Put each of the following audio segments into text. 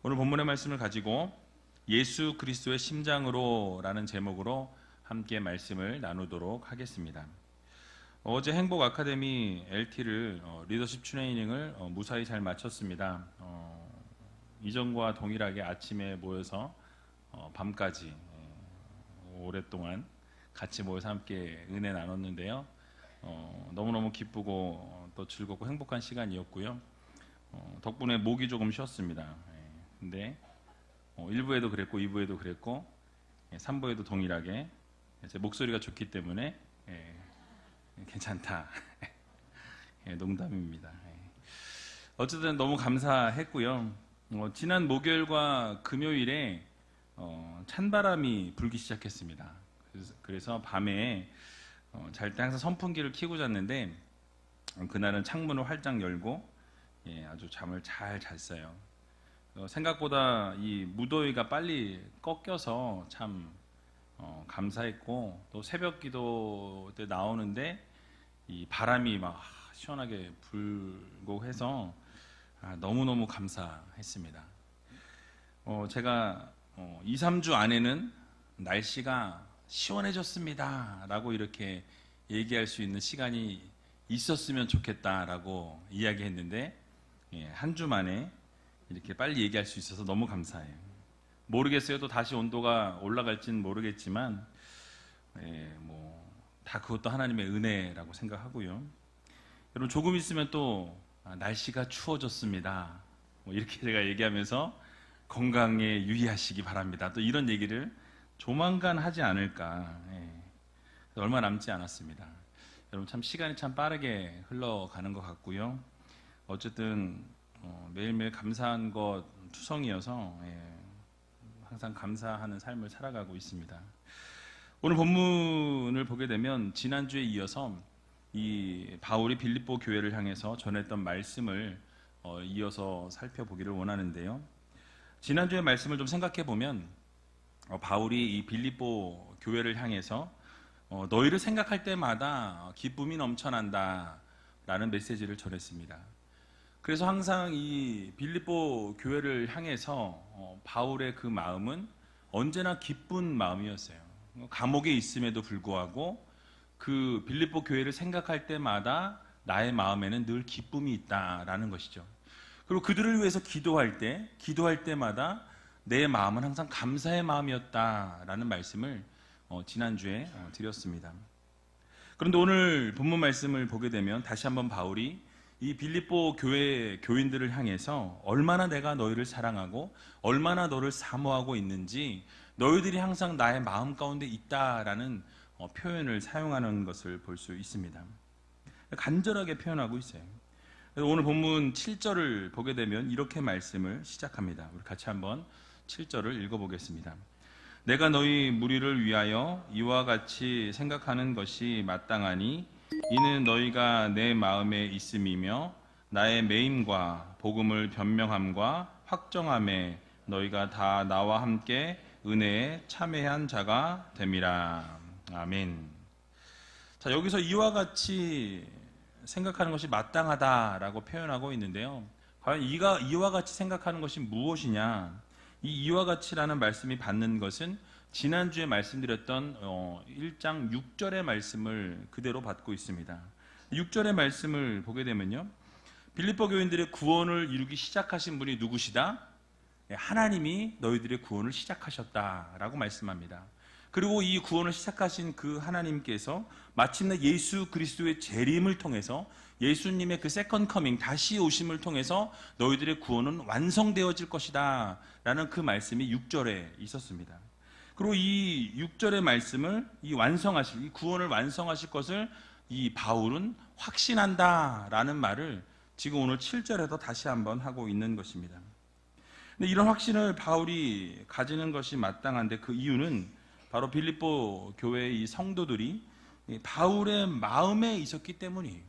오늘 본문의 말씀을 가지고 예수 그리스도의 심장으로 라는 제목으로 함께 말씀을 나누도록 하겠습니다. 어제 행복 아카데미 LT를 리더십 트레이닝을 무사히 잘 마쳤습니다. 이전과 동일하게 아침에 모여서 밤까지 오랫동안 같이 모여서 함께 은혜 나눴는데요. 너무너무 기쁘고 또 즐겁고 행복한 시간이었고요. 덕분에 목이 조금 쉬었습니다. 근데 1부에도 그랬고 2부에도 그랬고 3부에도 동일하게 제 목소리가 좋기 때문에 괜찮다. 농담입니다. 어쨌든 너무 감사했고요. 지난 목요일과 금요일에 찬바람이 불기 시작했습니다. 그래서 밤에 잘 때 항상 선풍기를 켜고 잤는데 그날은 창문을 활짝 열고 아주 잠을 잘 잤어요. 생각보다 이 무더위가 빨리 꺾여서 참 감사했고, 또 새벽 기도 때 나오는데 이 바람이 막 시원하게 불고 해서 너무너무 감사했습니다. 제가 2, 3주 안에는 날씨가 시원해졌습니다 라고 이렇게 얘기할 수 있는 시간이 있었으면 좋겠다라고 이야기했는데 한 주 만에 이렇게 빨리 얘기할 수 있어서 너무 감사해요. 모르겠어요. 또 다시 온도가 올라갈지는 모르겠지만 다 그것도 하나님의 은혜라고 생각하고요. 여러분 조금 있으면 또 날씨가 추워졌습니다. 이렇게 제가 얘기하면서 건강에 유의하시기 바랍니다. 또 이런 얘기를 조만간 하지 않을까. 얼마 남지 않았습니다. 여러분 참 시간이 참 빠르게 흘러가는 것 같고요. 어쨌든 매일매일 감사한 것 투성이어서 항상 감사하는 삶을 살아가고 있습니다. 오늘 본문을 보게 되면 지난주에 이어서 이 바울이 빌립보 교회를 향해서 전했던 말씀을 이어서 살펴보기를 원하는데요. 지난주의 말씀을 좀 생각해 보면 바울이 이 빌립보 교회를 향해서 너희를 생각할 때마다 기쁨이 넘쳐난다 라는 메시지를 전했습니다. 그래서 항상 이 빌립보 교회를 향해서 바울의 그 마음은 언제나 기쁜 마음이었어요. 감옥에 있음에도 불구하고 그 빌립보 교회를 생각할 때마다 나의 마음에는 늘 기쁨이 있다라는 것이죠. 그리고 그들을 위해서 기도할 때마다 내 마음은 항상 감사의 마음이었다라는 말씀을 지난주에 드렸습니다. 그런데 오늘 본문 말씀을 보게 되면 다시 한번 바울이 이 빌립보 교회 교인들을 향해서 얼마나 내가 너희를 사랑하고 얼마나 너를 사모하고 있는지 너희들이 항상 나의 마음 가운데 있다라는 표현을 사용하는 것을 볼 수 있습니다. 간절하게 표현하고 있어요. 오늘 본문 7절을 보게 되면 이렇게 말씀을 시작합니다. 우리 같이 한번 7절을 읽어보겠습니다. 내가 너희 무리를 위하여 이와 같이 생각하는 것이 마땅하니 이는 너희가 내 마음에 있음이며 나의 매임과 복음을 변명함과 확정함에 너희가 다 나와 함께 은혜에 참여한 자가 됨이라. 아멘. 자, 여기서 이와 같이 생각하는 것이 마땅하다라고 표현하고 있는데요. 과연 이와 같이 생각하는 것이 무엇이냐? 이 이와 같이라는 말씀이 받는 것은 지난주에 말씀드렸던 1장 6절의 말씀을 그대로 받고 있습니다. 6절의 말씀을 보게 되면요. 빌립보 교인들의 구원을 이루기 시작하신 분이 누구시다? 하나님이 너희들의 구원을 시작하셨다라고 말씀합니다. 그리고 이 구원을 시작하신 그 하나님께서 마침내 예수 그리스도의 재림을 통해서 예수님의 그 세컨드 커밍, 다시 오심을 통해서 너희들의 구원은 완성되어질 것이다 라는 그 말씀이 6절에 있었습니다. 그리고 이 6절의 말씀을 이 구원을 완성하실 것을 이 바울은 확신한다 라는 말을 지금 오늘 7절에도 다시 한번 하고 있는 것입니다. 근데 이런 확신을 바울이 가지는 것이 마땅한데 그 이유는 바로 빌립보 교회의 이 성도들이 바울의 마음에 있었기 때문이에요.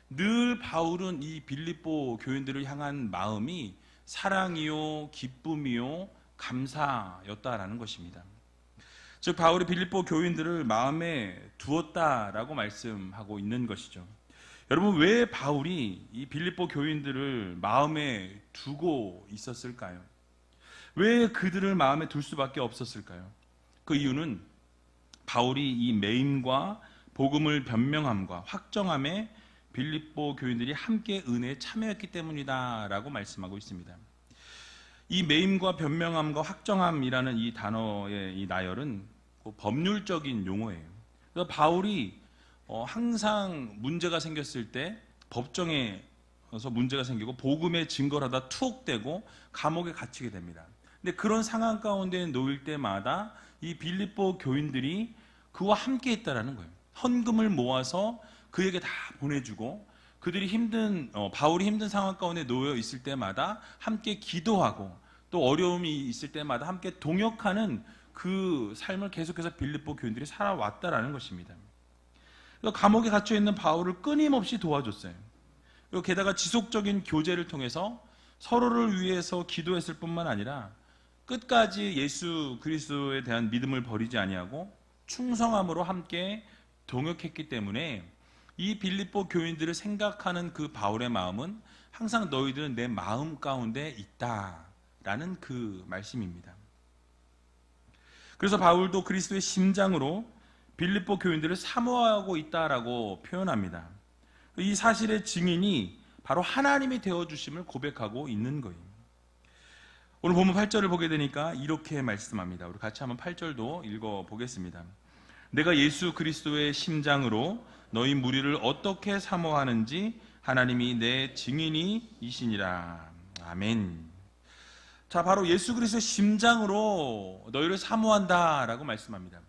늘 바울은 이 빌립보 교인들을 향한 마음이 사랑이요, 기쁨이요, 감사였다라는 것입니다. 즉 바울이 빌립보 교인들을 마음에 두었다라고 말씀하고 있는 것이죠. 여러분 왜 바울이 이 빌립보 교인들을 마음에 두고 있었을까요? 왜 그들을 마음에 둘 수밖에 없었을까요? 그 이유는 바울이 이 매임과 복음을 변명함과 확정함에 빌립보 교인들이 함께 은혜에 참여했기 때문이다라고 말씀하고 있습니다. 이 매임과 변명함과 확정함이라는 이 단어의 이 나열은 법률적인 용어예요. 그래서 바울이 항상 문제가 생겼을 때 법정에서 문제가 생기고 복음에 증거를 하다 투옥되고 감옥에 갇히게 됩니다. 근데 그런 상황 가운데 놓일 때마다 이 빌립보 교인들이 그와 함께 했다라는 거예요. 헌금을 모아서 그에게 다 보내주고 그들이 바울이 힘든 상황 가운데 놓여 있을 때마다 함께 기도하고 또 어려움이 있을 때마다 함께 동역하는 그 삶을 계속해서 빌립보 교인들이 살아왔다라는 것입니다. 그래서 감옥에 갇혀 있는 바울을 끊임없이 도와줬어요. 그리고 게다가 지속적인 교제를 통해서 서로를 위해서 기도했을 뿐만 아니라 끝까지 예수 그리스도에 대한 믿음을 버리지 아니하고 충성함으로 함께 동역했기 때문에 이 빌립보 교인들을 생각하는 그 바울의 마음은 항상 너희들은 내 마음 가운데 있다라는 그 말씀입니다. 그래서 바울도 그리스도의 심장으로 빌립보 교인들을 사모하고 있다라고 표현합니다. 이 사실의 증인이 바로 하나님이 되어주심을 고백하고 있는 거예요. 오늘 본문 8절을 보게 되니까 이렇게 말씀합니다. 우리 같이 한번 8절도 읽어보겠습니다. 내가 예수 그리스도의 심장으로 너희 무리를 어떻게 사모하는지 하나님이 내 증인이시니라. 아멘. 자, 바로 예수 그리스도의 심장으로 너희를 사모한다라고 말씀합니다.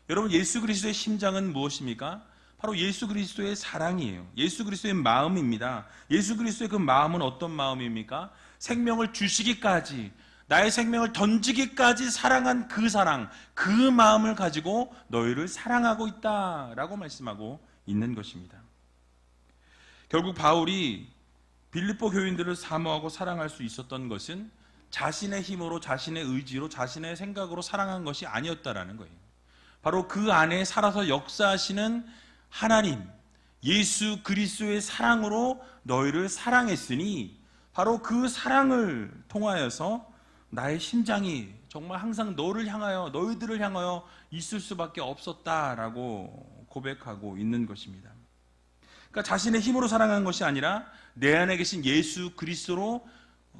여러분, 예수 그리스도의 심장은 무엇입니까? 바로 예수 그리스도의 사랑이에요. 예수 그리스도의 마음입니다. 예수 그리스도의 그 마음은 어떤 마음입니까? 생명을 주시기까지, 나의 생명을 던지기까지 사랑한 그 사랑, 그 마음을 가지고 너희를 사랑하고 있다라고 말씀하고 있는 것입니다. 결국 바울이 빌립보 교인들을 사모하고 사랑할 수 있었던 것은 자신의 힘으로, 자신의 의지로, 자신의 생각으로 사랑한 것이 아니었다라는 거예요. 바로 그 안에 살아서 역사하시는 하나님, 예수 그리스도의 사랑으로 너희를 사랑했으니 바로 그 사랑을 통하여서 나의 심장이 정말 항상 너희들을 향하여 있을 수밖에 없었다라고 고백하고 있는 것입니다. 그러니까 자신의 힘으로 사랑한 것이 아니라 내 안에 계신 예수 그리스도로,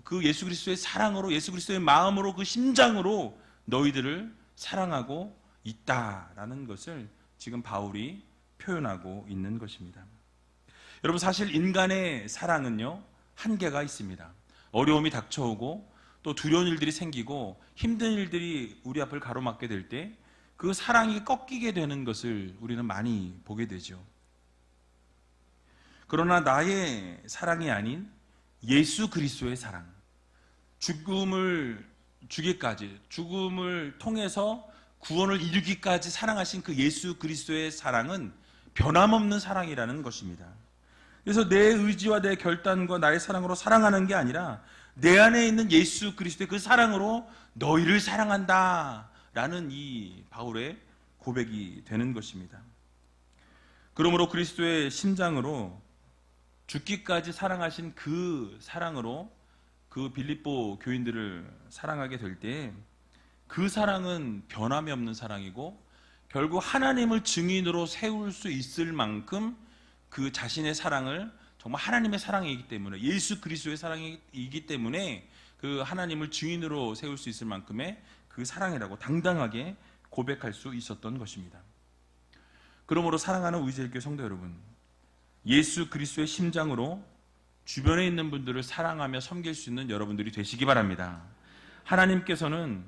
그 예수 그리스도의 사랑으로, 예수 그리스도의 마음으로, 그 심장으로 너희들을 사랑하고 있다라는 것을 지금 바울이 표현하고 있는 것입니다. 여러분, 사실 인간의 사랑은요, 한계가 있습니다. 어려움이 닥쳐오고 또 두려운 일들이 생기고 힘든 일들이 우리 앞을 가로막게 될 때 그 사랑이 꺾이게 되는 것을 우리는 많이 보게 되죠. 그러나 나의 사랑이 아닌 예수 그리스도의 사랑, 죽음을 주기까지, 죽음을 통해서 구원을 이루기까지 사랑하신 그 예수 그리스도의 사랑은 변함없는 사랑이라는 것입니다. 그래서 내 의지와 내 결단과 나의 사랑으로 사랑하는 게 아니라 내 안에 있는 예수 그리스도의 그 사랑으로 너희를 사랑한다 라는 이 바울의 고백이 되는 것입니다. 그러므로 그리스도의 심장으로 죽기까지 사랑하신 그 사랑으로 그 빌립보 교인들을 사랑하게 될 때 그 사랑은 변함이 없는 사랑이고 결국 하나님을 증인으로 세울 수 있을 만큼 그 자신의 사랑을 정말 하나님의 사랑이기 때문에, 예수 그리스도의 사랑이기 때문에 그 하나님을 증인으로 세울 수 있을 만큼의 그 사랑이라고 당당하게 고백할 수 있었던 것입니다. 그러므로 사랑하는 우리제일교회 성도 여러분, 예수 그리스도의 심장으로 주변에 있는 분들을 사랑하며 섬길 수 있는 여러분들이 되시기 바랍니다. 하나님께서는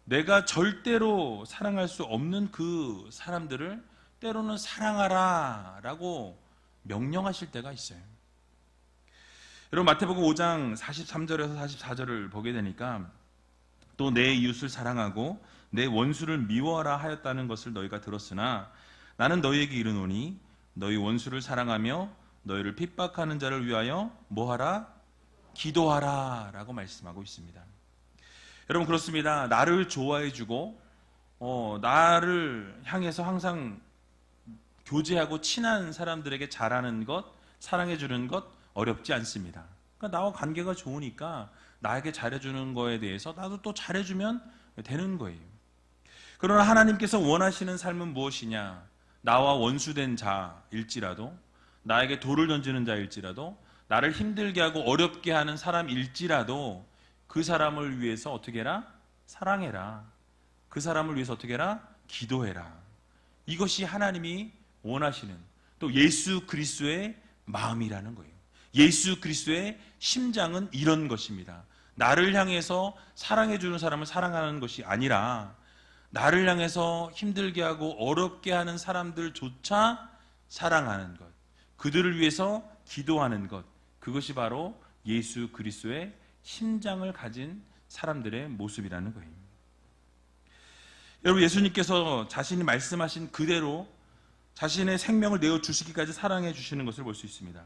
내가 절대로 사랑할 수 없는 그 사람들을 때로는 사랑하라 라고 명령하실 때가 있어요. 여러분, 마태복음 5장 43절에서 44절을 보게 되니까 또 내 이웃을 사랑하고 내 원수를 미워하라 하였다는 것을 너희가 들었으나 나는 너희에게 이르노니 너희 원수를 사랑하며 너희를 핍박하는 자를 위하여 뭐하라? 기도하라 라고 말씀하고 있습니다. 여러분, 그렇습니다. 나를 좋아해주고 나를 향해서 항상 교제하고 친한 사람들에게 잘하는 것, 사랑해주는 것 어렵지 않습니다. 그러니까 나와 관계가 좋으니까 나에게 잘해주는 거에 대해서 나도 또 잘해주면 되는 거예요. 그러나 하나님께서 원하시는 삶은 무엇이냐? 나와 원수된 자일지라도, 나에게 돌을 던지는 자일지라도, 나를 힘들게 하고 어렵게 하는 사람일지라도 그 사람을 위해서 어떻게 해라? 사랑해라. 그 사람을 위해서 어떻게 해라? 기도해라. 이것이 하나님이 원하시는, 또 예수 그리스도의 마음이라는 거예요. 예수 그리스도의 심장은 이런 것입니다. 나를 향해서 사랑해 주는 사람을 사랑하는 것이 아니라 나를 향해서 힘들게 하고 어렵게 하는 사람들조차 사랑하는 것, 그들을 위해서 기도하는 것, 그것이 바로 예수 그리스도의 심장을 가진 사람들의 모습이라는 거예요. 여러분, 예수님께서 자신이 말씀하신 그대로 자신의 생명을 내어주시기까지 사랑해 주시는 것을 볼 수 있습니다.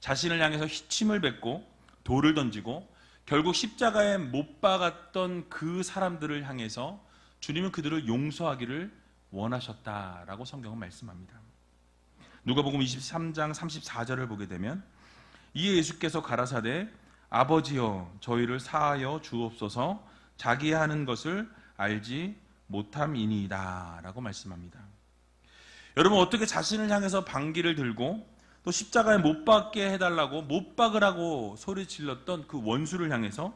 자신을 향해서 희침을 뱉고 돌을 던지고 결국 십자가에 못 박았던 그 사람들을 향해서 주님은 그들을 용서하기를 원하셨다라고 성경은 말씀합니다. 누가복음 23장 34절을 보게 되면 이에 예수께서 가라사대 아버지여 저희를 사하여 주옵소서 자기 하는 것을 알지 못함이니이다 라고 말씀합니다. 여러분, 어떻게 자신을 향해서 방귀를 들고 또 십자가에 못 박게 해달라고 못 박으라고 소리질렀던 그 원수를 향해서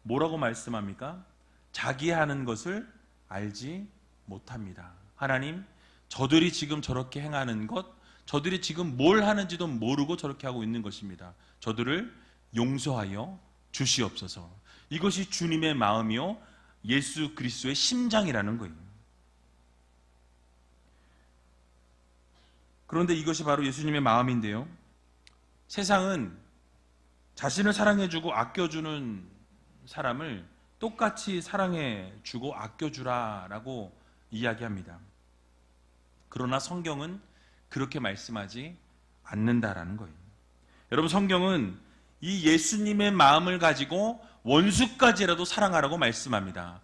뭐라고 말씀합니까? 자기 하는 것을 알지 못합니다. 하나님, 저들이 지금 저렇게 행하는 것, 저들이 지금 뭘 하는지도 모르고 저렇게 하고 있는 것입니다. 저들을 용서하여 주시옵소서. 이것이 주님의 마음이요 예수 그리스도의 심장이라는 거예요. 그런데 이것이 바로 예수님의 마음인데요, 세상은 자신을 사랑해주고 아껴주는 사람을 똑같이 사랑해주고 아껴주라라고 이야기합니다. 그러나 성경은 그렇게 말씀하지 않는다라는 거예요. 여러분, 성경은 이 예수님의 마음을 가지고 원수까지라도 사랑하라고 말씀합니다.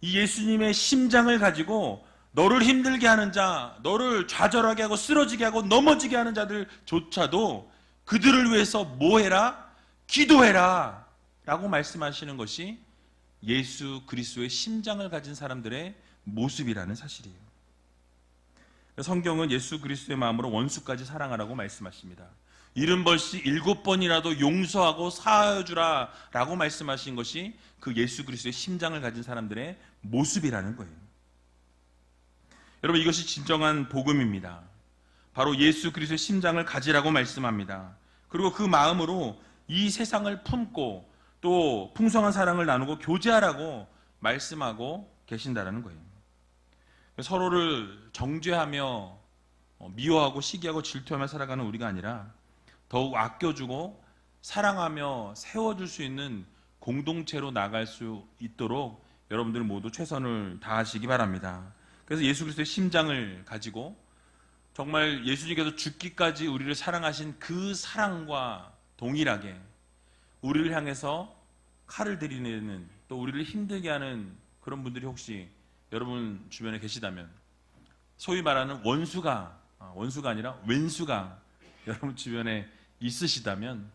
이 예수님의 심장을 가지고 너를 힘들게 하는 자, 너를 좌절하게 하고 쓰러지게 하고 넘어지게 하는 자들조차도 그들을 위해서 뭐 해라? 기도해라 라고 말씀하시는 것이 예수 그리스도의 심장을 가진 사람들의 모습이라는 사실이에요. 성경은 예수 그리스도의 마음으로 원수까지 사랑하라고 말씀하십니다. 70벌씩 7번이라도 용서하고 사하여 주라 라고 말씀하신 것이 그 예수 그리스도의 심장을 가진 사람들의 모습이라는 거예요. 여러분, 이것이 진정한 복음입니다. 바로 예수 그리스도의 심장을 가지라고 말씀합니다. 그리고 그 마음으로 이 세상을 품고 또 풍성한 사랑을 나누고 교제하라고 말씀하고 계신다라는 거예요. 서로를 정죄하며 미워하고 시기하고 질투하며 살아가는 우리가 아니라 더욱 아껴주고 사랑하며 세워줄 수 있는 공동체로 나갈 수 있도록 여러분들 모두 최선을 다하시기 바랍니다. 그래서 예수 그리스도의 심장을 가지고 정말 예수님께서 죽기까지 우리를 사랑하신 그 사랑과 동일하게 우리를 향해서 칼을 들이내는, 또 우리를 힘들게 하는 그런 분들이 혹시 여러분 주변에 계시다면, 소위 말하는 원수가 아니라 왼수가 여러분 주변에 있으시다면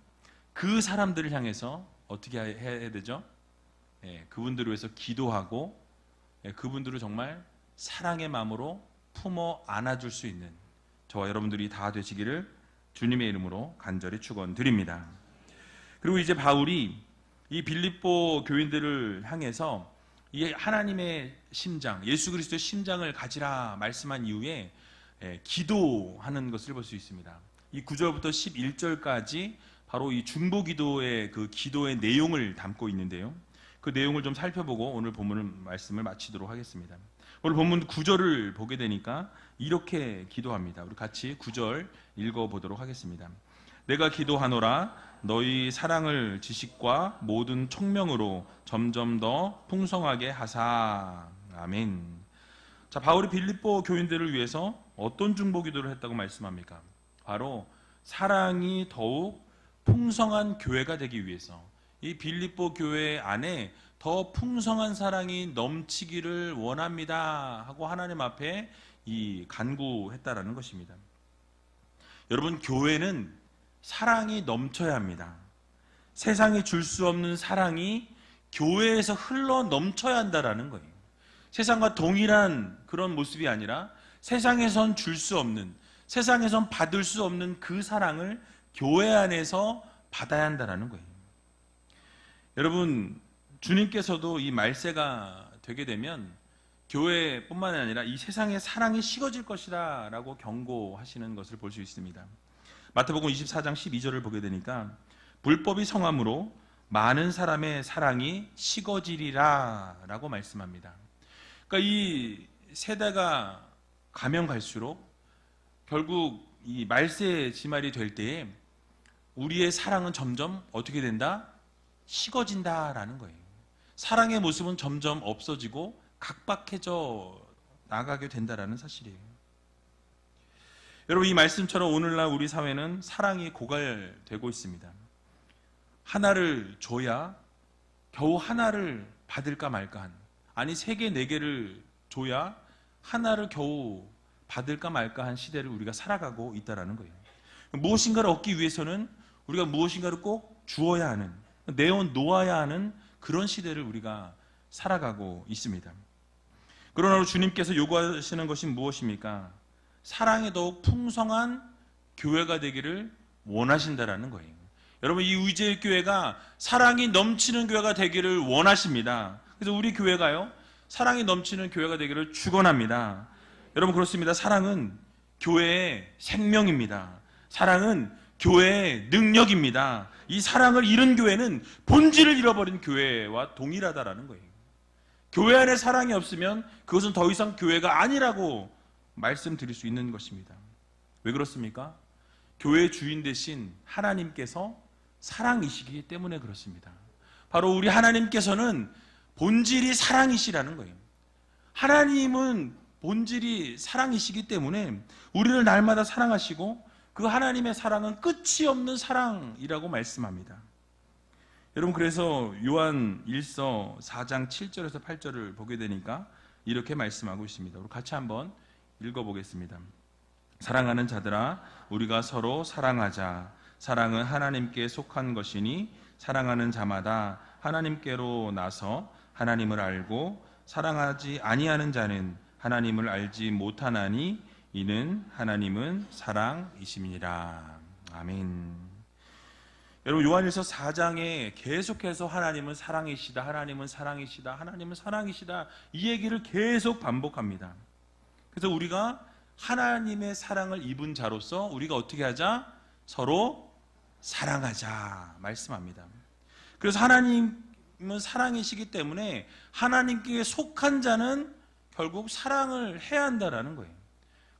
그 사람들을 향해서 어떻게 해야 되죠? 그분들을 위해서 기도하고 그분들을 정말 사랑의 마음으로 품어 안아줄 수 있는 저와 여러분들이 다 되시기를 주님의 이름으로 간절히 축원드립니다. 그리고 이제 바울이 이 빌립보 교인들을 향해서 이 하나님의 심장, 예수 그리스도의 심장을 가지라 말씀한 이후에 기도하는 것을 볼 수 있습니다. 이 9절부터 11절까지 바로 이 중보기도의 그 기도의 내용을 담고 있는데요, 그 내용을 좀 살펴보고 오늘 본문 말씀을 마치도록 하겠습니다. 오늘 본문 9절을 보게 되니까 이렇게 기도합니다. 우리 같이 9절 읽어보도록 하겠습니다. 내가 기도하노라 너희 사랑을 지식과 모든 총명으로 점점 더 풍성하게 하사. 아멘. 자, 바울이 빌립보 교인들을 위해서 어떤 중보기도를 했다고 말씀합니까? 바로 사랑이 더욱 풍성한 교회가 되기 위해서, 이 빌립보 교회 안에 더 풍성한 사랑이 넘치기를 원합니다 하고 하나님 앞에 이 간구했다라는 것입니다. 여러분, 교회는 사랑이 넘쳐야 합니다. 세상이 줄 수 없는 사랑이 교회에서 흘러 넘쳐야 한다라는 거예요. 세상과 동일한 그런 모습이 아니라 세상에선 줄 수 없는, 세상에선 받을 수 없는 그 사랑을 교회 안에서 받아야 한다라는 거예요. 여러분, 주님께서도 이 말세가 되게 되면 교회뿐만 아니라 이 세상의 사랑이 식어질 것이다 라고 경고하시는 것을 볼 수 있습니다. 마태복음 24장 12절을 보게 되니까 불법이 성함으로 많은 사람의 사랑이 식어지리라 라고 말씀합니다. 그러니까 이 세대가 가면 갈수록 결국 이 말세 지말이 될 때에 우리의 사랑은 점점 어떻게 된다? 식어진다라는 거예요. 사랑의 모습은 점점 없어지고 각박해져 나가게 된다라는 사실이에요. 여러분, 이 말씀처럼 오늘날 우리 사회는 사랑이 고갈되고 있습니다. 하나를 줘야 겨우 하나를 받을까 말까 한, 아니 3개, 4개를 줘야 하나를 겨우 받을까 말까 한 시대를 우리가 살아가고 있다는 거예요. 무엇인가를 얻기 위해서는 우리가 무엇인가를 꼭 주어야 하는, 내어놓아야 하는 그런 시대를 우리가 살아가고 있습니다. 그러나 주님께서 요구하시는 것이 무엇입니까? 사랑이 더욱 풍성한 교회가 되기를 원하신다라는 거예요. 여러분, 이 의제의 교회가 사랑이 넘치는 교회가 되기를 원하십니다. 그래서 우리 교회가요, 사랑이 넘치는 교회가 되기를 축원합니다. 여러분, 그렇습니다. 사랑은 교회의 생명입니다. 사랑은 교회의 능력입니다. 이 사랑을 잃은 교회는 본질을 잃어버린 교회와 동일하다라는 거예요. 교회 안에 사랑이 없으면 그것은 더 이상 교회가 아니라고 말씀드릴 수 있는 것입니다. 왜 그렇습니까? 교회의 주인 되신 하나님께서 사랑이시기 때문에 그렇습니다. 바로 우리 하나님께서는 본질이 사랑이시라는 거예요. 하나님은 본질이 사랑이시기 때문에 우리를 날마다 사랑하시고 그 하나님의 사랑은 끝이 없는 사랑이라고 말씀합니다. 여러분, 그래서 요한 1서 4장 7절에서 8절을 보게 되니까 이렇게 말씀하고 있습니다. 우리 같이 한번 읽어보겠습니다. 사랑하는 자들아, 우리가 서로 사랑하자. 사랑은 하나님께 속한 것이니 사랑하는 자마다 하나님께로 나서 하나님을 알고 사랑하지 아니하는 자는 하나님을 알지 못하나니 이는 하나님은 사랑이심이니라. 아멘. 여러분, 요한일서 4장에 계속해서 하나님은 사랑이시다, 하나님은 사랑이시다, 하나님은 사랑이시다, 이 얘기를 계속 반복합니다. 그래서 우리가 하나님의 사랑을 입은 자로서 우리가 어떻게 하자? 서로 사랑하자 말씀합니다. 그래서 하나님은 사랑이시기 때문에 하나님께 속한 자는 결국 사랑을 해야 한다라는 거예요.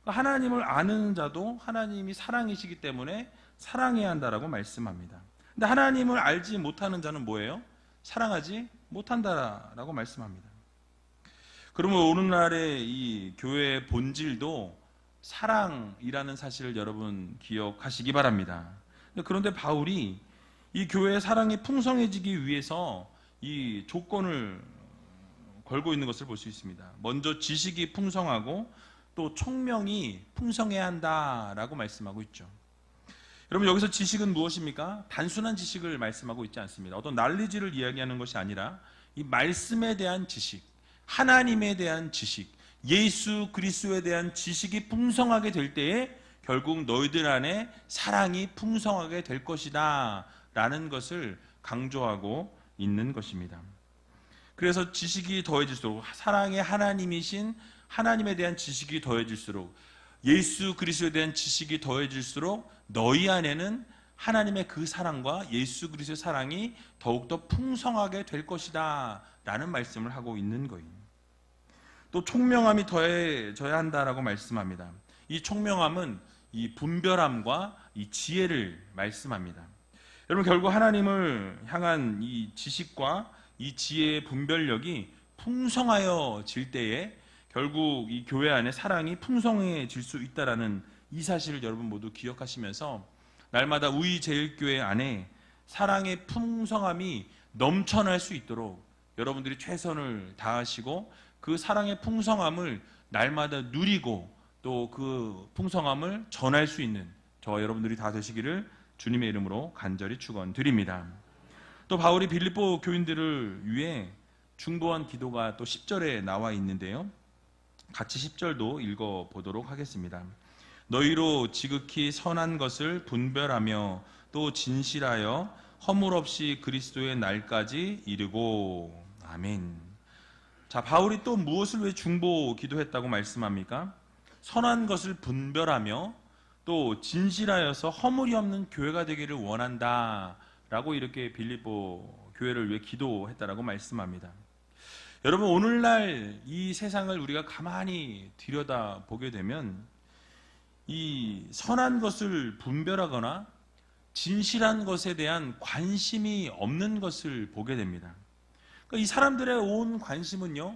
하나님을 아는 자도 하나님이 사랑이시기 때문에 사랑해야 한다라고 말씀합니다. 근데 하나님을 알지 못하는 자는 뭐예요? 사랑하지 못한다라고 말씀합니다. 그러면 오늘날의 이 교회의 본질도 사랑이라는 사실을 여러분 기억하시기 바랍니다. 그런데 바울이 이 교회의 사랑이 풍성해지기 위해서 이 조건을 걸고 있는 것을 볼 수 있습니다. 먼저 지식이 풍성하고 또 총명이 풍성해야 한다라고 말씀하고 있죠. 여러분, 여기서 지식은 무엇입니까? 단순한 지식을 말씀하고 있지 않습니다. 어떤 난리지를 이야기하는 것이 아니라 이 말씀에 대한 지식, 하나님에 대한 지식, 예수 그리스도에 대한 지식이 풍성하게 될 때에 결국 너희들 안에 사랑이 풍성하게 될 것이다 라는 것을 강조하고 있는 것입니다. 그래서 지식이 더해질수록, 사랑의 하나님이신 하나님에 대한 지식이 더해질수록, 예수 그리스도에 대한 지식이 더해질수록 너희 안에는 하나님의 그 사랑과 예수 그리스도의 사랑이 더욱더 풍성하게 될 것이다 라는 말씀을 하고 있는 거예요. 또 총명함이 더해져야 한다라고 말씀합니다. 이 총명함은 이 분별함과 이 지혜를 말씀합니다. 여러분, 결국 하나님을 향한 이 지식과 이 지혜의 분별력이 풍성하여질 때에 결국 이 교회 안에 사랑이 풍성해질 수 있다라는 이 사실을 여러분 모두 기억하시면서 날마다 우리 제일교회 안에 사랑의 풍성함이 넘쳐날 수 있도록 여러분들이 최선을 다하시고 그 사랑의 풍성함을 날마다 누리고 또 그 풍성함을 전할 수 있는 저와 여러분들이 다 되시기를 주님의 이름으로 간절히 축원드립니다. 또 바울이 빌립보 교인들을 위해 중보한 기도가 또 10절에 나와 있는데요. 같이 10절도 읽어보도록 하겠습니다. 너희로 지극히 선한 것을 분별하며 또 진실하여 허물 없이 그리스도의 날까지 이르고. 아멘. 자, 바울이 또 무엇을 왜 중보 기도했다고 말씀합니까? 선한 것을 분별하며 또 진실하여서 허물이 없는 교회가 되기를 원한다 라고 이렇게 빌립보 교회를 위해 기도했다라고 말씀합니다. 여러분, 오늘날 이 세상을 우리가 가만히 들여다보게 되면 이 선한 것을 분별하거나 진실한 것에 대한 관심이 없는 것을 보게 됩니다. 그러니까 이 사람들의 온 관심은요,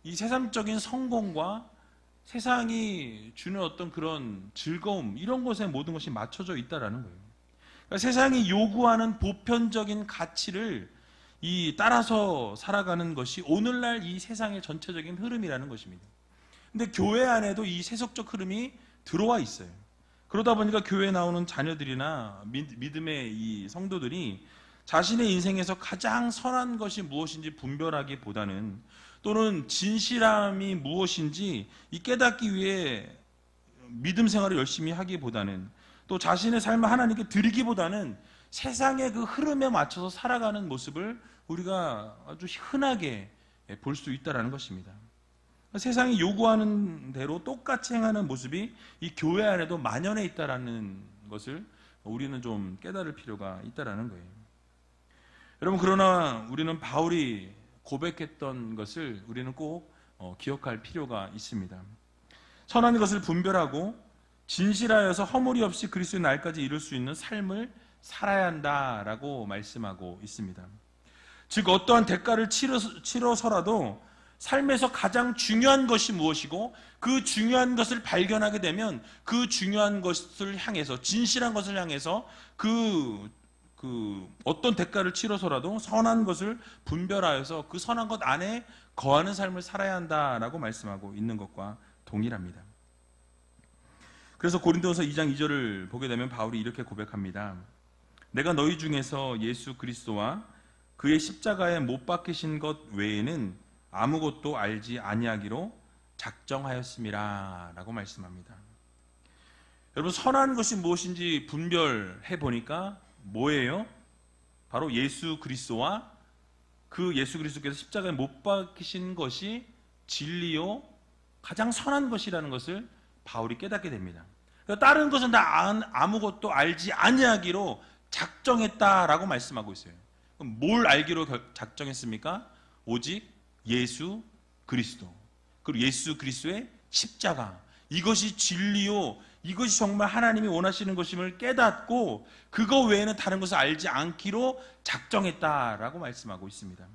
이 세상적인 성공과 세상이 주는 어떤 그런 즐거움, 이런 것에 모든 것이 맞춰져 있다라는 거예요. 그러니까 세상이 요구하는 보편적인 가치를 따라서 살아가는 것이 오늘날 이 세상의 전체적인 흐름이라는 것입니다. 근데 교회 안에도 이 세속적 흐름이 들어와 있어요. 그러다 보니까 교회에 나오는 자녀들이나 믿음의 이 성도들이 자신의 인생에서 가장 선한 것이 무엇인지 분별하기보다는, 또는 진실함이 무엇인지 이 깨닫기 위해 믿음 생활을 열심히 하기보다는, 또 자신의 삶을 하나님께 드리기보다는 세상의 그 흐름에 맞춰서 살아가는 모습을 우리가 아주 흔하게 볼 수 있다는 것입니다. 세상이 요구하는 대로 똑같이 행하는 모습이 이 교회 안에도 만연해 있다는 것을 우리는 좀 깨달을 필요가 있다는 거예요. 여러분, 그러나 우리는 바울이 고백했던 것을 우리는 꼭 기억할 필요가 있습니다. 선한 것을 분별하고 진실하여서 허물이 없이 그리스도의 날까지 이룰 수 있는 삶을 살아야 한다라고 말씀하고 있습니다. 즉, 어떠한 대가를 치러서라도 삶에서 가장 중요한 것이 무엇이고 그 중요한 것을 발견하게 되면 그 중요한 것을 향해서, 진실한 것을 향해서 어떤 대가를 치러서라도 선한 것을 분별하여서 그 선한 것 안에 거하는 삶을 살아야 한다라고 말씀하고 있는 것과 동일합니다. 그래서 고린도서 2장 2절을 보게 되면 바울이 이렇게 고백합니다. 내가 너희 중에서 예수 그리스도와 그의 십자가에 못 박히신 것 외에는 아무것도 알지 아니하기로 작정하였음이라 라고 말씀합니다. 여러분, 선한 것이 무엇인지 분별해 보니까 뭐예요? 바로 예수 그리스도와 그 예수 그리스도께서 십자가에 못 박히신 것이 진리요 가장 선한 것이라는 것을 바울이 깨닫게 됩니다. 다른 것은 다 아무것도 알지 아니하기로 작정했다라고 말씀하고 있어요. 그럼 뭘 알기로 작정했습니까? 오직 예수 그리스도, 그리고 예수 그리스도의 십자가, 이것이 진리요, 이것이 정말 하나님이 원하시는 것임을 깨닫고 그거 외에는 다른 것을 알지 않기로 작정했다라고 말씀하고 있습니다.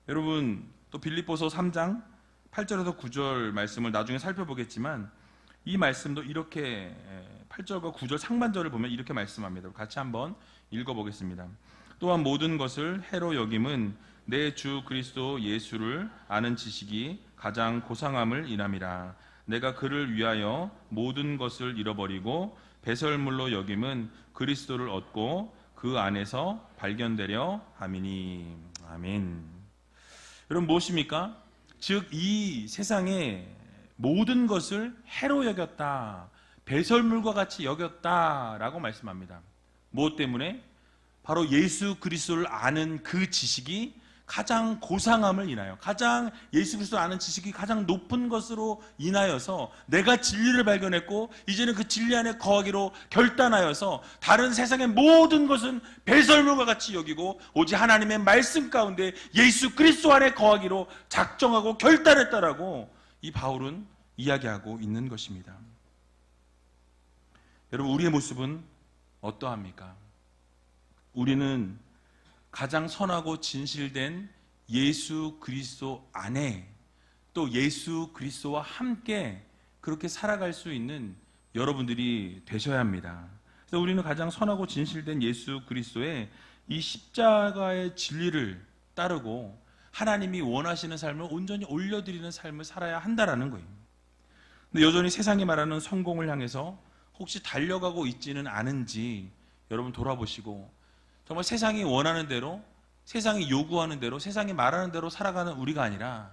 여러분, 또 빌립보서 3장 8절에서 9절 말씀을 나중에 살펴보겠지만, 이 말씀도 이렇게 8절과 9절 상반절을 보면 이렇게 말씀합니다. 같이 한번 읽어보겠습니다. 또한 모든 것을 해로 여김은 내 주 그리스도 예수를 아는 지식이 가장 고상함을 인함이라. 내가 그를 위하여 모든 것을 잃어버리고 배설물로 여김은 그리스도를 얻고 그 안에서 발견되려 함이니. 아멘. 여러분, 무엇입니까? 즉, 이 세상의 모든 것을 해로 여겼다, 배설물과 같이 여겼다라고 말씀합니다. 무엇 때문에? 바로 예수 그리스도를 아는 그 지식이 가장 고상함을 인하여, 가장 예수 그리스도를 아는 지식이 가장 높은 것으로 인하여서 내가 진리를 발견했고 이제는 그 진리 안에 거하기로 결단하여서 다른 세상의 모든 것은 배설물과 같이 여기고 오직 하나님의 말씀 가운데 예수 그리스도 안에 거하기로 작정하고 결단했다라고 이 바울은 이야기하고 있는 것입니다. 여러분, 우리의 모습은 어떠합니까? 우리는 가장 선하고 진실된 예수 그리스도 안에, 또 예수 그리스도와 함께 그렇게 살아갈 수 있는 여러분들이 되셔야 합니다. 그래서 우리는 가장 선하고 진실된 예수 그리스도의 이 십자가의 진리를 따르고 하나님이 원하시는 삶을 온전히 올려드리는 삶을 살아야 한다라는 거예요. 근데 여전히 세상이 말하는 성공을 향해서 혹시 달려가고 있지는 않은지 여러분 돌아보시고, 정말 세상이 원하는 대로, 세상이 요구하는 대로, 세상이 말하는 대로 살아가는 우리가 아니라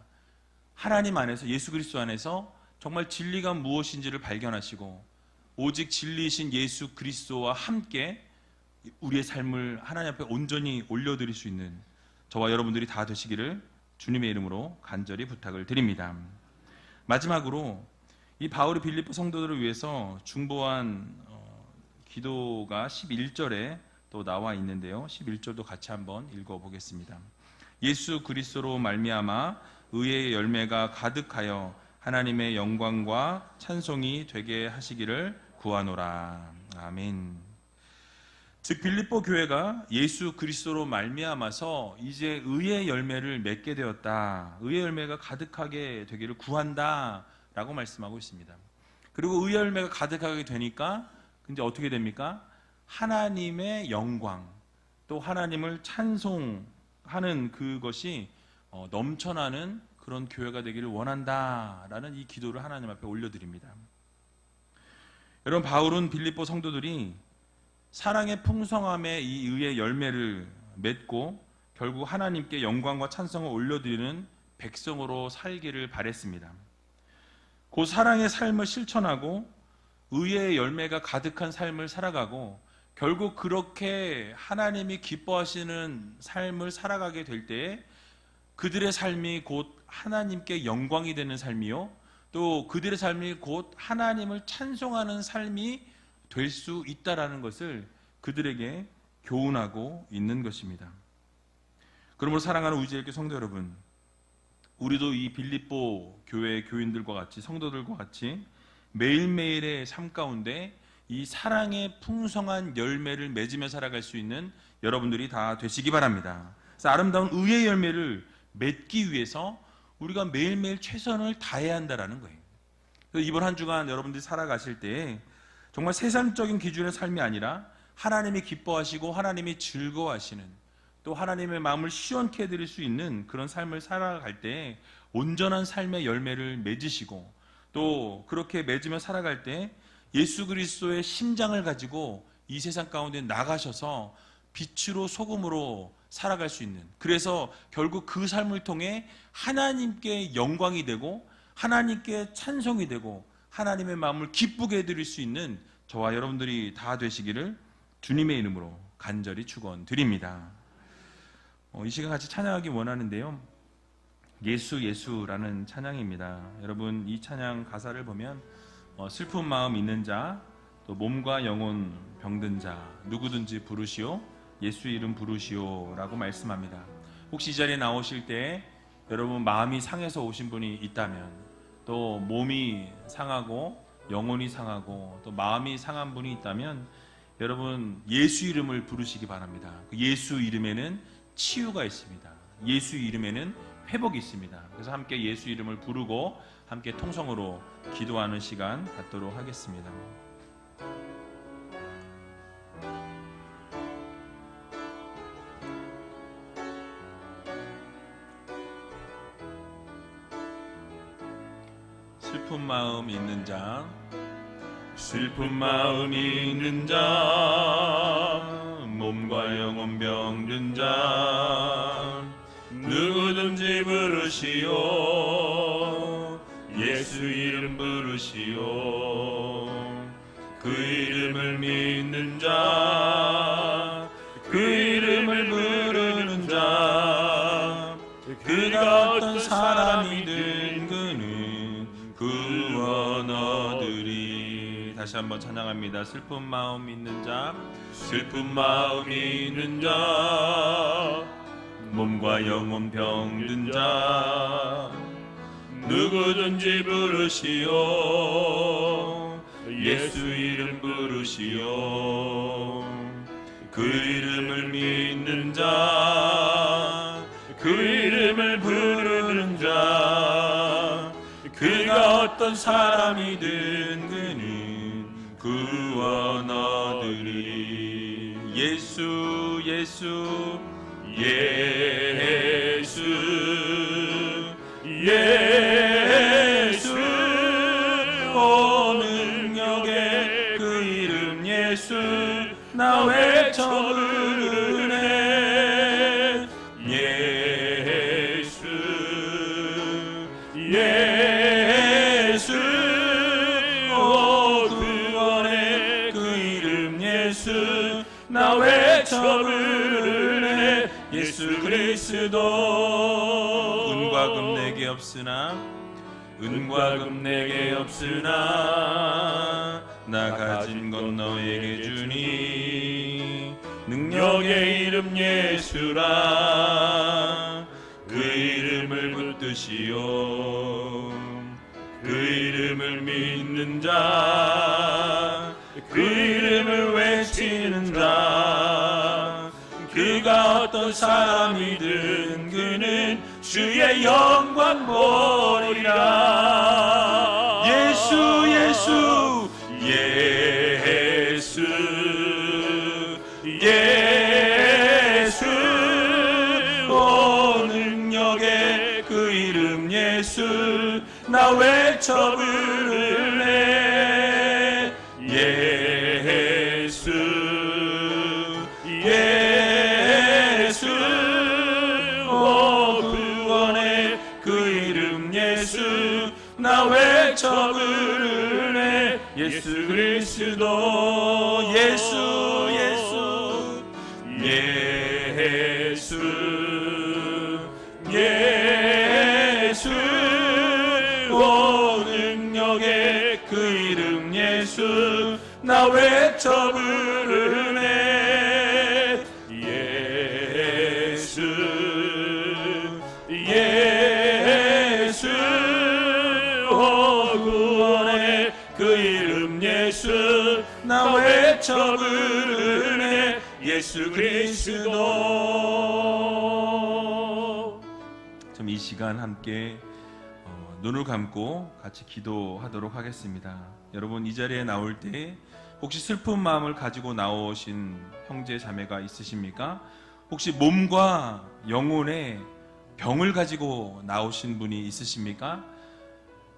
하나님 안에서, 예수 그리스도 안에서 정말 진리가 무엇인지를 발견하시고 오직 진리이신 예수 그리스도와 함께 우리의 삶을 하나님 앞에 온전히 올려드릴 수 있는 저와 여러분들이 다 되시기를 주님의 이름으로 간절히 부탁을 드립니다. 마지막으로 이 바울이 빌립보 성도들을 위해서 중보한 기도가 11절에 또 나와 있는데요. 11절도 같이 한번 읽어보겠습니다. 예수 그리스도로 말미암아 의의 열매가 가득하여 하나님의 영광과 찬송이 되게 하시기를 구하노라. 아멘. 즉 빌립보 교회가 예수 그리스도로 말미암아서 이제 의의 열매를 맺게 되었다. 의의 열매가 가득하게 되기를 구한다 라고 말씀하고 있습니다. 그리고 의의 열매가 가득하게 되니까 이제 어떻게 됩니까? 하나님의 영광, 또 하나님을 찬송하는 그것이 넘쳐나는 그런 교회가 되기를 원한다라는 이 기도를 하나님 앞에 올려드립니다. 여러분, 바울은 빌립보 성도들이 사랑의 풍성함에 이 의의 열매를 맺고 결국 하나님께 영광과 찬송을 올려드리는 백성으로 살기를 바랬습니다. 그 사랑의 삶을 실천하고 의의 열매가 가득한 삶을 살아가고 결국 그렇게 하나님이 기뻐하시는 삶을 살아가게 될 때에 그들의 삶이 곧 하나님께 영광이 되는 삶이요, 또 그들의 삶이 곧 하나님을 찬송하는 삶이 될 수 있다라는 것을 그들에게 교훈하고 있는 것입니다. 그러므로 사랑하는 우지엘교 성도 여러분, 우리도 이 빌립보 교회 교인들과 같이, 성도들과 같이 매일매일의 삶 가운데 이 사랑의 풍성한 열매를 맺으며 살아갈 수 있는 여러분들이 다 되시기 바랍니다. 그래서 아름다운 의의 열매를 맺기 위해서 우리가 매일매일 최선을 다해야 한다는 거예요. 그래서 이번 한 주간 여러분들이 살아가실 때 정말 세상적인 기준의 삶이 아니라 하나님이 기뻐하시고 하나님이 즐거워하시는, 또 하나님의 마음을 시원케 해드릴 수 있는 그런 삶을 살아갈 때 온전한 삶의 열매를 맺으시고, 또 그렇게 맺으며 살아갈 때 예수 그리스도의 심장을 가지고 이 세상 가운데 나가셔서 빛으로 소금으로 살아갈 수 있는, 그래서 결국 그 삶을 통해 하나님께 영광이 되고 하나님께 찬송이 되고 하나님의 마음을 기쁘게 해드릴 수 있는 저와 여러분들이 다 되시기를 주님의 이름으로 간절히 축원드립니다. 이 시간 같이 찬양하기 원하는데요, 예수 예수라는 찬양입니다. 여러분, 이 찬양 가사를 보면 슬픈 마음 있는 자, 또 몸과 영혼 병든 자 누구든지 부르시오, 예수 이름 부르시오 라고 말씀합니다. 혹시 이 자리에 나오실 때 여러분 마음이 상해서 오신 분이 있다면, 또 몸이 상하고 영혼이 상하고 또 마음이 상한 분이 있다면 여러분 예수 이름을 부르시기 바랍니다. 그 예수 이름에는 치유가 있습니다. 예수 이름에는 회복이 있습니다. 그래서 함께 예수 이름을 부르고 함께 통성으로 기도하는 시간 갖도록 하겠습니다. 슬픈 마음 있는 자, 슬픈 마음 있는 자, 몸과 영혼 병든 자 누구든지 부르시오, 예수 이름 부르시오. 그 이름을 믿는 자, 그 이름을 부르는 자, 그가 어떤 사람이든 그는 구원 얻으리. 다시 한번 찬양합니다. 슬픈 마음 있는 자, 슬픈 마음 있는 자, 몸과 영혼 병든 자 누구든지 부르시오, 예수 이름 부르시오. 그 이름을 믿는 자, 그 이름을 부르는 자, 그가 어떤 사람이든 그는 구원 얻으리. 예수 예수 예수 예수, 오 능력의 그 이름 예수, 나 외쳐 부르네. 예수 예수 오 구원의 그 이름 예수 나 외쳐 부르네. 예수 그리스도 은과 금 내게 없으나 은과 금 내게 없으나 나 가진 건 너에게 주니 능력의 이름 예수라. 그 이름을 붙드시오. 그 이름을 믿는 자, 그 이름을 외치는 자, 그가 어떤 사람이든 그는 주의 영광 보리라. 예수 예수 예수 예수 오 능력의 그 이름 예수 나 외쳐 부르네. 예수 예수 오 구원의 그 이름 예수 나 외쳐 부르네. 예수 그리스도 예수 예수 예수 예수 오 능력의 그 이름 예수 나 외쳐 부르네. 예수 예수 오 구원의 그 이름 예수 나 외쳐 부르네. 예수 그리스도. 좀 이 시간 함께 눈을 감고 같이 기도하도록 하겠습니다. 여러분 이 자리에 나올 때 혹시 슬픈 마음을 가지고 나오신 형제 자매가 있으십니까? 혹시 몸과 영혼의 병을 가지고 나오신 분이 있으십니까?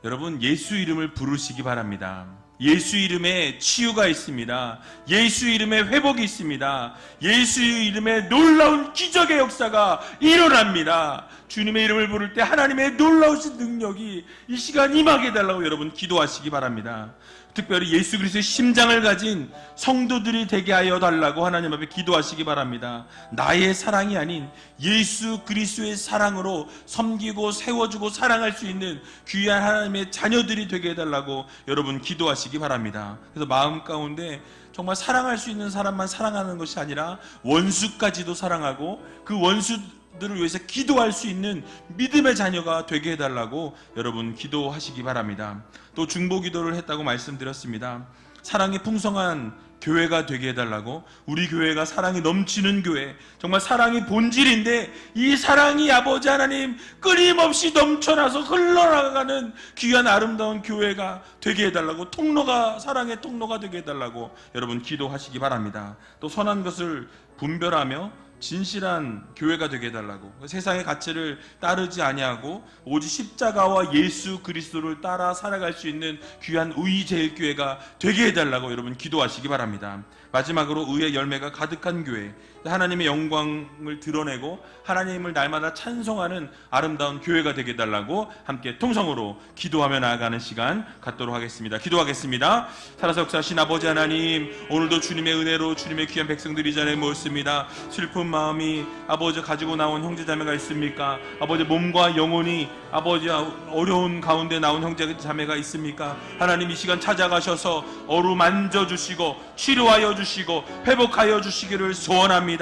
여러분 예수 이름을 부르시기 바랍니다. 예수 이름에 치유가 있습니다. 예수 이름에 회복이 있습니다. 예수 이름에 놀라운 기적의 역사가 일어납니다. 주님의 이름을 부를 때 하나님의 놀라우신 능력이 이 시간 임하게 해달라고 여러분 기도하시기 바랍니다. 특별히 예수 그리스도의 심장을 가진 성도들이 되게 하여 달라고 하나님 앞에 기도하시기 바랍니다. 나의 사랑이 아닌 예수 그리스도의 사랑으로 섬기고 세워주고 사랑할 수 있는 귀한 하나님의 자녀들이 되게 해달라고 여러분 기도하시기 바랍니다. 그래서 마음 가운데 정말 사랑할 수 있는 사람만 사랑하는 것이 아니라 원수까지도 사랑하고 그 원수들을 위해서 기도할 수 있는 믿음의 자녀가 되게 해달라고 여러분 기도하시기 바랍니다. 또 중보기도를 했다고 말씀드렸습니다. 사랑이 풍성한 교회가 되게 해달라고, 우리 교회가 사랑이 넘치는 교회, 정말 사랑이 본질인데 이 사랑이 아버지 하나님 끊임없이 넘쳐나서 흘러나가는 귀한 아름다운 교회가 되게 해달라고, 통로가, 사랑의 통로가 되게 해달라고 여러분 기도하시기 바랍니다. 또 선한 것을 분별하며 진실한 교회가 되게 해달라고, 세상의 가치를 따르지 아니하고 오직 십자가와 예수 그리스도를 따라 살아갈 수 있는 귀한 의제일교회가 되게 해달라고 여러분 기도하시기 바랍니다. 마지막으로 의의 열매가 가득한 교회, 하나님의 영광을 드러내고 하나님을 날마다 찬송하는 아름다운 교회가 되게 해달라고 함께 통성으로 기도하며 나아가는 시간 갖도록 하겠습니다. 기도하겠습니다. 살아서 역사하신 아버지 하나님, 오늘도 주님의 은혜로 주님의 귀한 백성들이 이 자리에 모였습니다. 슬픈 마음이 아버지 가지고 나온 형제자매가 있습니까? 아버지 몸과 영혼이 아버지 어려운 가운데 나온 형제자매가 있습니까? 하나님 이 시간 찾아가셔서 어루만져 주시고 치료하여 주시고 회복하여 주시기를 소원합니다.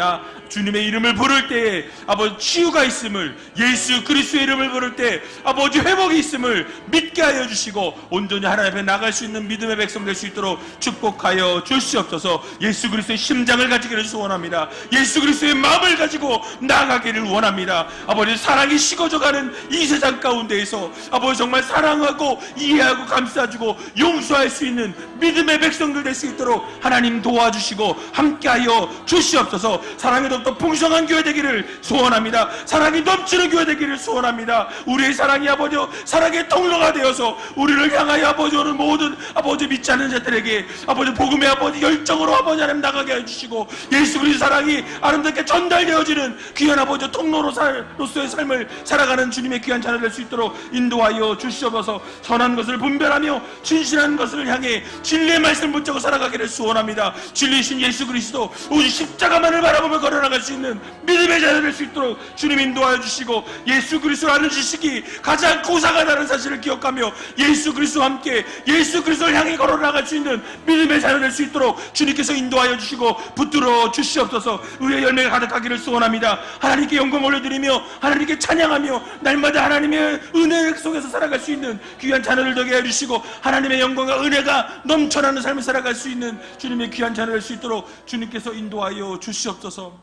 주님의 이름을 부를 때에 아버지 치유가 있음을, 예수 그리스도의 이름을 부를 때 아버지 회복이 있음을 믿게 하여 주시고 온전히 하나님 앞에 나갈 수 있는 믿음의 백성 될 수 있도록 축복하여 주시옵소서. 예수 그리스도의 심장을 가지기를 소원합니다. 예수 그리스도의 마음을 가지고 나아가기를 원합니다. 아버지 사랑이 식어져가는 이 세상 가운데에서 아버지 정말 사랑하고 이해하고 감싸주고 용서할 수 있는 믿음의 백성들 될 수 있도록 하나님 도와주시옵소서. 도와주시고 함께하여 주시옵소서. 사랑이 더욱더 풍성한 교회 되기를 소원합니다. 사랑이 넘치는 교회 되기를 소원합니다. 우리의 사랑이 아버지 사랑의 통로가 되어서 우리를 향하여 아버지 오는 모든 아버지 믿지 않는 자들에게 아버지 복음의 아버지 열정으로 아버지 하나님 나가게 해주시고 예수 그리스도 사랑이 아름답게 전달되어지는 귀한 아버지 통로로서의 삶을 살아가는 주님의 귀한 자녀 될 수 있도록 인도하여 주시옵소서. 선한 것을 분별하며 진실한 것을 향해 진리의 말씀을 붙잡고 살아가기를 소원합니다. 진리이신 예수 그리스도 오직 십자가만을 바라보며 걸어나갈 수 있는 믿음의 자녀 될 수 있도록 주님 인도하여 주시고 예수 그리스도를 아는 지식이 가장 고상하다는 사실을 기억하며 예수 그리스도와 함께 예수 그리스도를 향해 걸어나갈 수 있는 믿음의 자녀 될 수 있도록 주님께서 인도하여 주시고 붙들어 주시옵소서. 의의 열매가 가득하기를 소원합니다. 하나님께 영광 올려드리며 하나님께 찬양하며 날마다 하나님의 은혜 속에서 살아갈 수 있는 귀한 자녀들 되게 해주시고 하나님의 영광과 은혜가 넘쳐나는 삶을 살아갈 수 있는 주님의 귀한 자녀 될 수 있도록 주님께서 인도하여 주시옵소서.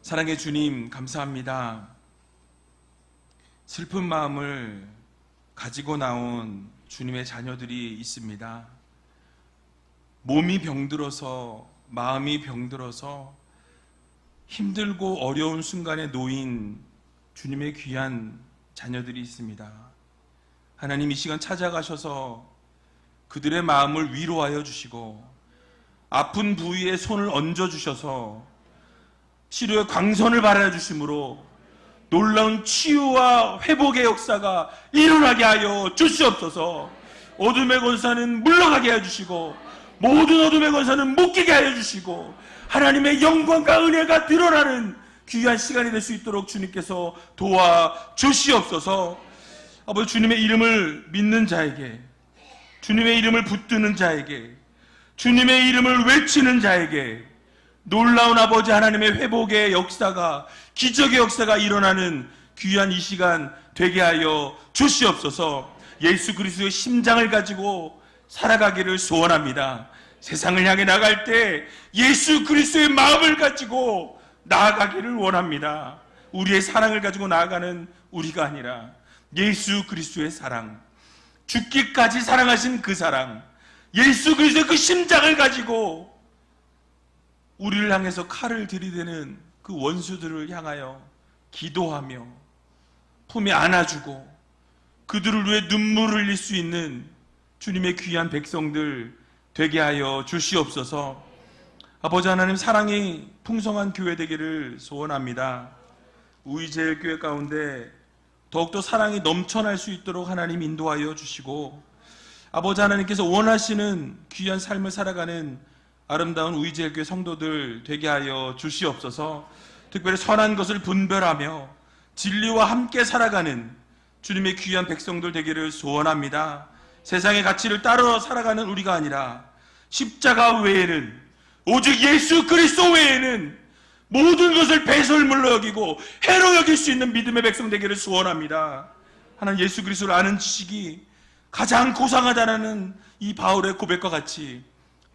사랑의 주님 감사합니다. 슬픈 마음을 가지고 나온 주님의 자녀들이 있습니다. 몸이 병들어서 마음이 병들어서 힘들고 어려운 순간에 놓인 주님의 귀한 자녀들이 있습니다. 하나님 이 시간 찾아가셔서 그들의 마음을 위로하여 주시고 아픈 부위에 손을 얹어 주셔서 치료의 광선을 발하여 주심으로 놀라운 치유와 회복의 역사가 일어나게 하여 주시옵소서. 어둠의 권세는 물러가게 하여 주시고 모든 어둠의 권세는 묶이게 하여 주시고 하나님의 영광과 은혜가 드러나는 귀한 시간이 될 수 있도록 주님께서 도와주시옵소서. 아버지 주님의 이름을 믿는 자에게 주님의 이름을 붙드는 자에게 주님의 이름을 외치는 자에게 놀라운 아버지 하나님의 회복의 역사가 기적의 역사가 일어나는 귀한 이 시간 되게 하여 주시옵소서. 예수 그리스도의 심장을 가지고 살아가기를 소원합니다. 세상을 향해 나갈 때 예수 그리스도의 마음을 가지고 나아가기를 원합니다. 우리의 사랑을 가지고 나아가는 우리가 아니라 예수 그리스도의 사랑, 죽기까지 사랑하신 그 사랑, 예수 그리스도의 그 심장을 가지고 우리를 향해서 칼을 들이대는 그 원수들을 향하여 기도하며 품에 안아주고 그들을 위해 눈물을 흘릴 수 있는 주님의 귀한 백성들 되게 하여 주시옵소서. 아버지 하나님 사랑이 풍성한 교회 되기를 소원합니다. 우이제일교회 가운데 더욱더 사랑이 넘쳐날 수 있도록 하나님 인도하여 주시고 아버지 하나님께서 원하시는 귀한 삶을 살아가는 아름다운 우이제일교회 성도들 되게 하여 주시옵소서. 특별히 선한 것을 분별하며 진리와 함께 살아가는 주님의 귀한 백성들 되기를 소원합니다. 세상의 가치를 따라 살아가는 우리가 아니라 십자가 외에는 오직 예수 그리스도 외에는 모든 것을 배설물로 여기고 해로 여길 수 있는 믿음의 백성 되기를 소원합니다. 하나님 예수 그리스도를 아는 지식이 가장 고상하다는 이 바울의 고백과 같이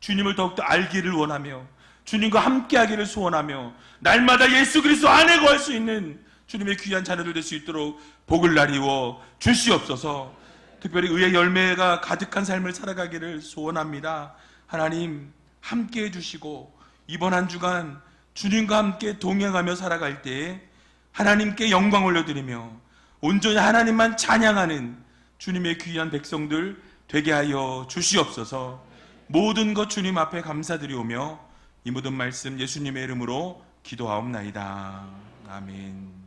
주님을 더욱더 알기를 원하며 주님과 함께하기를 소원하며 날마다 예수 그리스도 안에 거할 수 있는 주님의 귀한 자녀들 될 수 있도록 복을 나리워 주시옵소서. 특별히 의의 열매가 가득한 삶을 살아가기를 소원합니다. 하나님 함께해 주시고 이번 한 주간 주님과 함께 동행하며 살아갈 때에 하나님께 영광 올려드리며 온전히 하나님만 찬양하는 주님의 귀한 백성들 되게 하여 주시옵소서. 모든 것 주님 앞에 감사드리오며 이 모든 말씀 예수님의 이름으로 기도하옵나이다. 아멘.